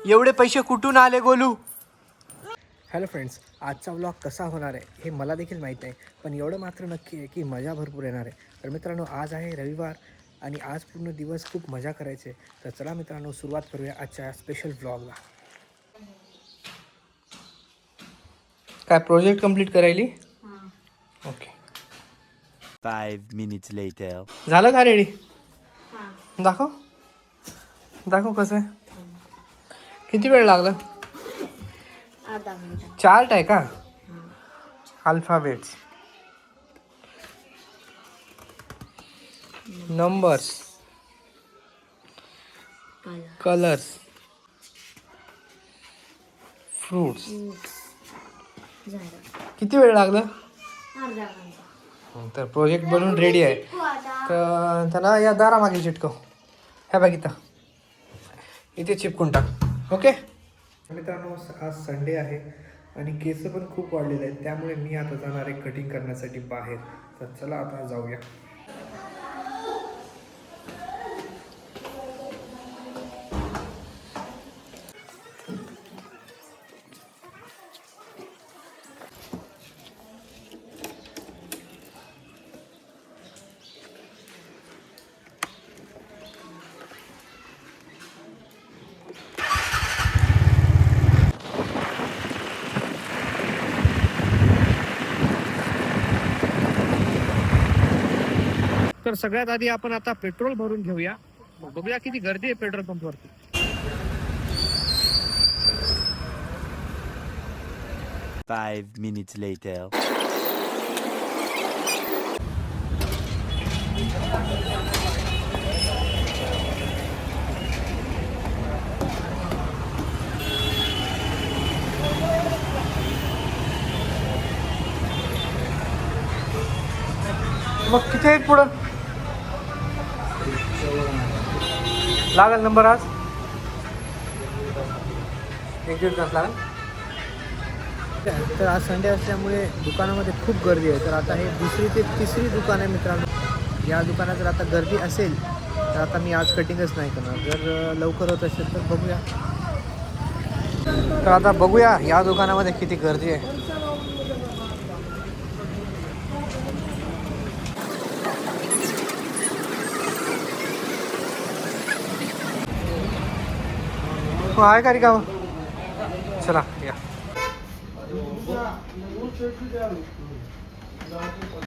एवढे पैसे कुठून आले गोलू? हॅलो फ्रेंड्स, आजचा व्लॉग कसा होणार आहे हे मला देखील माहीत नाही, पण एवढं मात्र नक्की आहे की मजा भरपूर येणार आहे. तर मित्रांनो, आज आहे रविवार आणि आज पूर्ण दिवस खूप मजा करायची आहे. तर चला मित्रांनो, सुरुवात करूया आजच्या स्पेशल व्लॉगला. काय प्रोजेक्ट कंप्लीट करायली? ओके. 5 minutes later. झालं का रेडी? दाखव दाखव कसं आहे. किती वेळ लागला? चार्ट आहे का? Alphabets, numbers, colours, fruits. किती वेळ लागला? तर प्रोजेक्ट बनवून रेडी आहे. तर त्याला या दारामागे चिटकव. ह्या बघ इथं, इथे चिपकून टाक. ओके मित्रांनो, आज संडे आहे आणि केस पण खूप वाढलेले आहेत, त्यामुळे मी आता जाणार आहे कटिंग करण्यासाठी बाहेर. तर चला आता जाऊया. तर सगळ्यात आधी आपण आता पेट्रोल भरून घेऊया. बघूया किती गर्दी आहे पेट्रोल पंपवरती. 5 minutes later. मग किती आहेत पुढं? लागेल नंबर आज 1-1.5 तास लागेल. तर आज संडे असल्यामुळे दुकानामध्ये खूप गर्दी आहे. तर आता हे दुसरी ते तिसरी दुकान आहे मित्रांनो. या दुकानात जर आता गर्दी असेल तर आता मी आज कटिंगच नाही करणार. जर लवकर होत असेल तर बघूया. तर आता बघूया या दुकानामध्ये किती गर्दी आहे. आहे का रिकामं? चला या.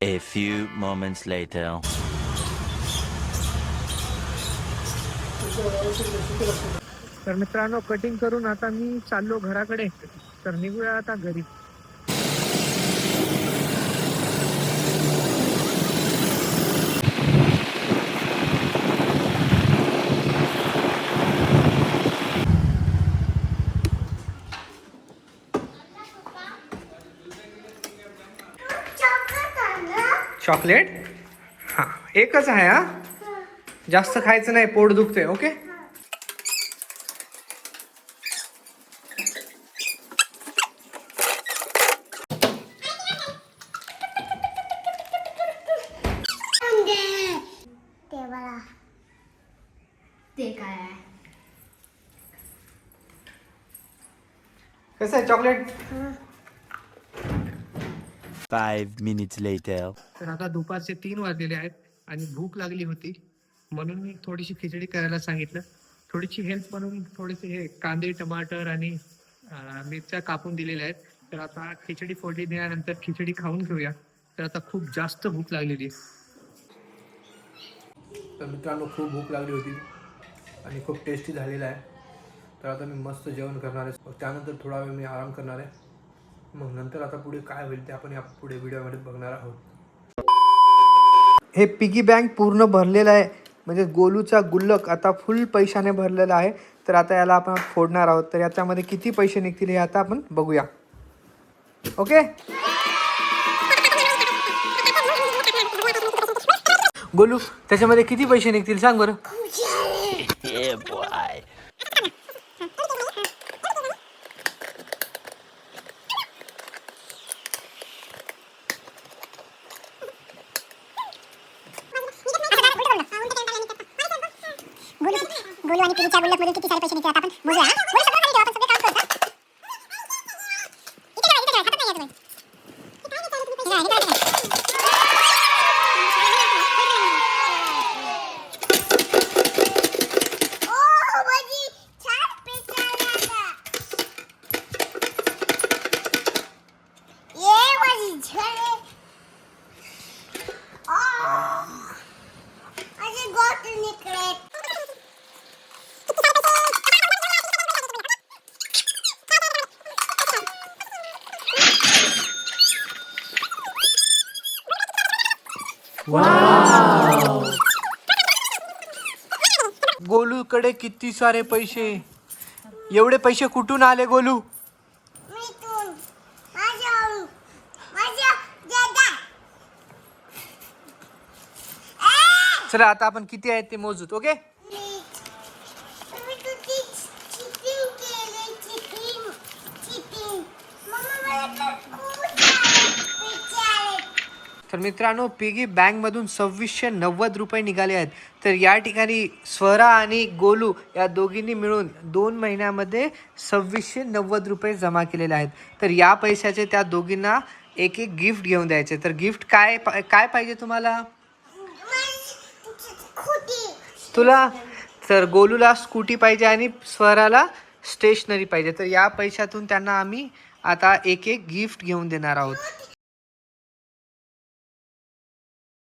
A few moments later. तर मित्रांनो, कटिंग करून आता मी चाललो घराकडे. तर निघूया आता घरी. चॉकलेट? हां, एकच आहे. हा, जास्त खायचं नाही, पोट दुखते. ओके. ते काय आहे? कसं आहे चॉकलेट? 5 minutes later. तर आता दुपारचे 3 वाजलेले आहेत आणि भूक लागली होती, म्हणून मी थोडीशी खिचडी करायला सांगितलं. थोडीशी हेल्प म्हणून थोडेसे हे कांदे, टमाटर आणि मिरच्या कापून दिलेल्या आहेत. तर आता खिचडी फोडणी दिल्यानंतर खिचडी खाऊन घेऊया. तर आता खूप जास्त भूक लागलेली आहे. तर मित्रांनो, खूप भूक लागली होती आणि खूप टेस्टी झालेला आहे. तर आता मी मस्त जेवण करणार आहे. त्यानंतर थोडा वेळ मी आराम करणार आहे. मग नंतर आता पुढे काय होईल ते आपण या पुढे व्हिडिओमध्ये बघणार आहोत. हे पिगी बँक पूर्ण भरलेलं आहे, म्हणजे गोलूचा गुल्लक आता फुल पैशाने भरलेला आहे. तर आता याला आपण फोडणार आहोत. तर याच्यामध्ये किती पैसे निघतील हे आता आपण बघूया. ओके. गोलू, त्याच्यामध्ये किती पैसे निघतील सांग बरं. Yeah, boy. गोलू आणि पिलीच्या गुल्लकमधून किती सारे पैसे निघतात आपण मोजूया. गोलूकडे किती सारे पैसे. एवढे पैसे कुठून आले गोलू? चला आता आपण किती आहेत ते मोजूत. ओके. तर मित्रांनो, पिगी बँक मधून 2690 रुपये निघाले आहेत. तर या ठिकाणी स्वरा आणि गोलू या दोघींनी मिळून 2 महिन्यामध्ये 2690 रुपये जमा केलेले आहेत. तर या पैशाचे त्या दोघींना एक एक गिफ्ट घेऊन द्यायचे. तर गिफ्ट काय काय पाहिजे तुम्हाला? तुला तर गोलूला स्कूटी पाहिजे आणि स्वराला स्टेशनरी पाहिजे. तर या पैशातून त्यांना आम्ही आता एक एक गिफ्ट घेऊन देणार आहोत.